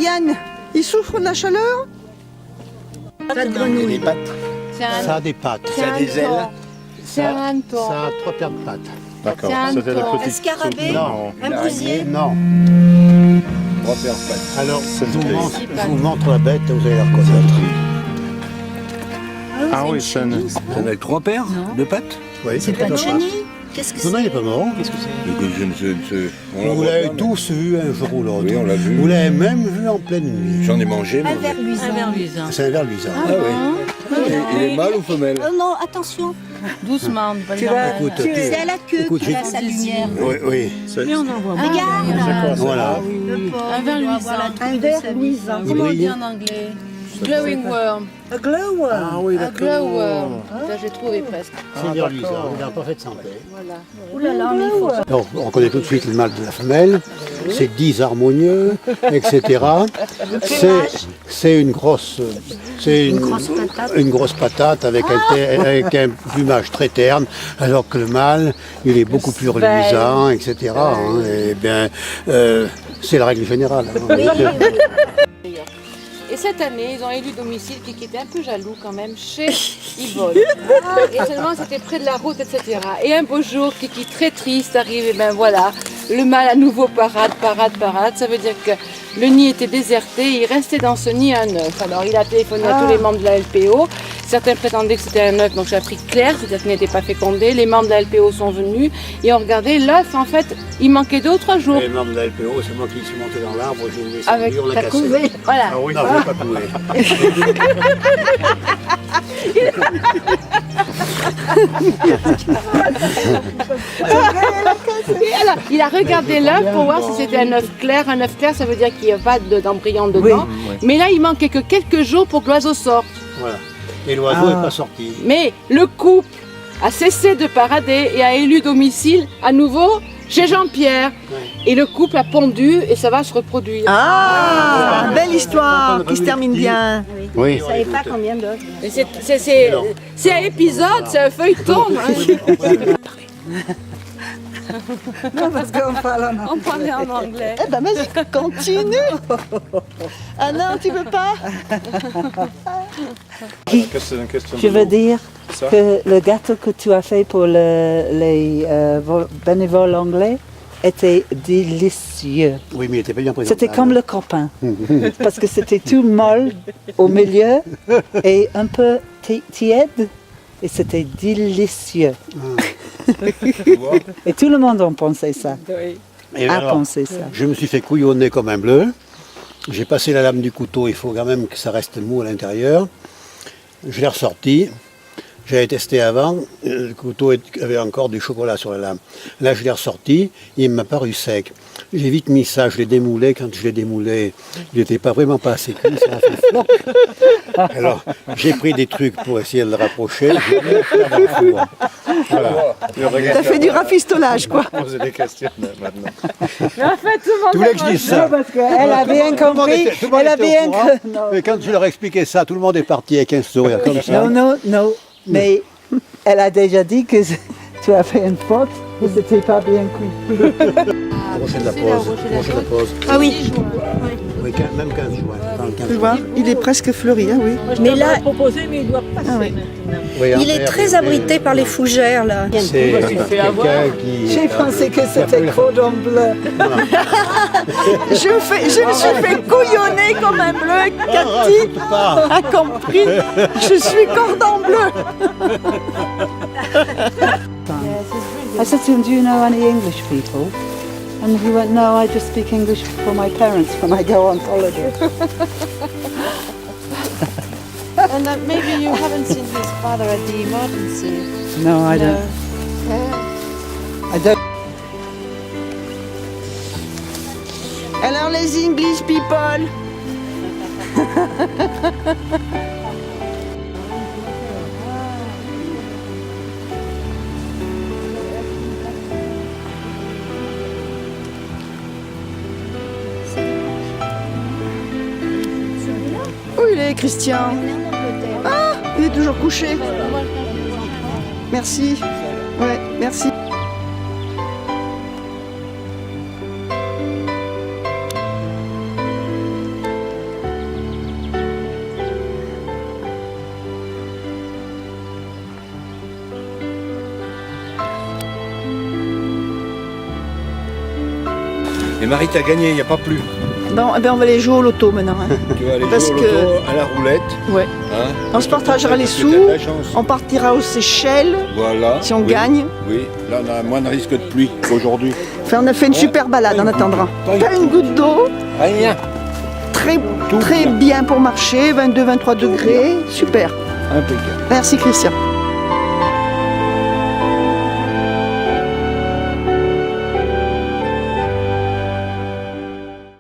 Yann, il souffre de la chaleur? Pas de Et grenouille. les pattes. Ça a des pattes. Ça a des ailes. C'est un hanneton. Ça a 3 paires de pattes. D'accord. C'est un C'était la hanneton. petite Escarabée, Non. un bousier. Non. 3 paires de pattes. Alors, Ça je se plaît. vous montre la bête, vous allez la reconnaître. Ah oui, ça avec 3 paires de pattes. Oui, C'est pas de chenille? Qu'est-ce que Non, non, c'est? il n'est pas mort. Qu'est-ce que c'est On la Vous voit l'avez pas, tous vu un jour ou l'autre. Oui, on l'a vu. Vous l'avez même vu en pleine mais nuit. J'en ai mangé. Un ver luisant. C'est un ver luisant. Ah oui. Il est mâle ou femelle? Oh non, attention, Doucement, Écoute, c'est à la queue Écoute, qu'il j'ai- a sa lumière. Oui, oui. Regarde, Voilà. Un ver luisant. un ver luisant. Il Comment on dit brille. en anglais? Glowing worm. A glower. Ah oui, Un glowworm. Ça, j'ai trouvé presque. C'est un ver luisant. Il est en parfaite santé. Voilà. Ouh là là, mais il faut ça. Donc, on reconnaît tout de suite le mâle de la femelle. C'est disharmonieux, etc. C'est une grosse, une grosse patate avec avec un plumage très terne, alors que le mâle, il est beaucoup plus reluisant, etc. hein. Et bien, c'est la règle générale. hein. Et cette année, ils ont élu domicile qui était un peu jaloux quand même chez Yvonne. Et seulement c'était près de la route, etc. Et un beau jour, Kiki très triste arrive, et ben voilà, le mâle à nouveau parade. Ça veut dire que le nid était déserté, il restait dans ce nid un œuf. Alors il a téléphoné à tous les membres de la LPO. Certains prétendaient que c'était un œuf, donc j'ai appris clair, c'est-à-dire qu'il n'était pas fécondé. Les membres de la LPO sont venus et ont regardé l'œuf. En fait, il manquait 2 ou 3 jours. Les membres de la LPO, c'est moi qui suis monté dans l'arbre, j'ai descendu, Avec on l'a ta cassé. couvée. Voilà. Ah oui, non, je l'ai pas Et alors, il a regardé l'œuf pour voir si c'était un œuf clair. Un œuf clair, ça veut dire qu'il n'y a pas d'embryon dedans. Mais là, il manquait que quelques jours pour que l'oiseau sorte. Voilà. Et l'oiseau n'est pas sorti. Mais le couple a cessé de parader et a élu domicile à nouveau chez Jean-Pierre. Et le couple a pondu et ça va se reproduire. Ah, belle histoire qui se termine bien. Oui. Vous savez pas combien d'œufs? Et c'est un épisode, c'est un feuilleton. Non, parce qu'on parle en On parlait en anglais. Eh ben, vas-y, continue. Ah non, tu veux pas? Je veux dire que le gâteau que tu as fait pour les bénévoles anglais était délicieux. Oui, mais il était pas bien présenté. C'était comme le copain, parce que c'était tout molle au milieu et un peu tiède, et c'était délicieux. Et tout le monde en pensait ça, Et a alors, pensé ça. je me suis fait couillonner comme un bleu. J'ai passé la lame du couteau, il faut quand même que ça reste mou à l'intérieur. Je l'ai ressorti. J'avais testé avant, le couteau avait encore du chocolat sur la lame. Là, je l'ai ressorti, il m'a paru sec. J'ai vite mis ça, je l'ai démoulé. Quand je l'ai démoulé, il n'était pas vraiment pas assez cuit, ça a fait floc. Alors, j'ai pris des trucs pour essayer de le rapprocher. J'ai mis ça dans le four. Voilà. Ça fait du rafistolage, quoi. Poser des questions maintenant. Mais en fait, tout le monde Tu voulais que je dise ça? Parce qu'elle a bien compris, elle a bien compris. Mais quand je leur ai expliqué ça, tout le monde est parti avec un sourire comme ça. Non, mais elle a déjà dit que tu as fait une faute et c'était pas bien cuit. Prochaine la pause. Prochaine la pause. Ah oui, Oui, même 15 juin. Dans le 15 tu vois, il est presque fleuri, ah oui. Mais là, Ah oui. Oui, il est très abrité par les fougères, là. C'est quelqu'un qui... J'ai pensé que c'était cordon bleu. Je me suis fait couillonner comme un bleu. Cathy pas. a compris. Je suis cordon bleu. I said to him, do you know any English people? And he went, no, I just speak English for my parents when I go on holiday. And maybe you haven't seen his father at the emergency. No, I don't. I don't. Alors les English people. Où il est, Christian? Ah, il est toujours couché. Merci. Ouais, merci. Et Marie, t'as gagné, il n'y a pas plus. Bon, eh ben, on va aller jouer au loto maintenant. Hein. Tu vas aller Parce jouer au que- loto, à la roulette. Ouais. Hein, On se partagera les parce que sous. t'as de la chance. On partira aux Seychelles Voilà. si on Oui. gagne. Oui, là on a moins de risque de pluie qu'aujourd'hui. Enfin, on a fait une Ouais. super balade en attendant. Pas une Pas une goutte d'eau. Rien. Très bien pour marcher. 22-23 degrés. Super. Impeccable. Merci Christian.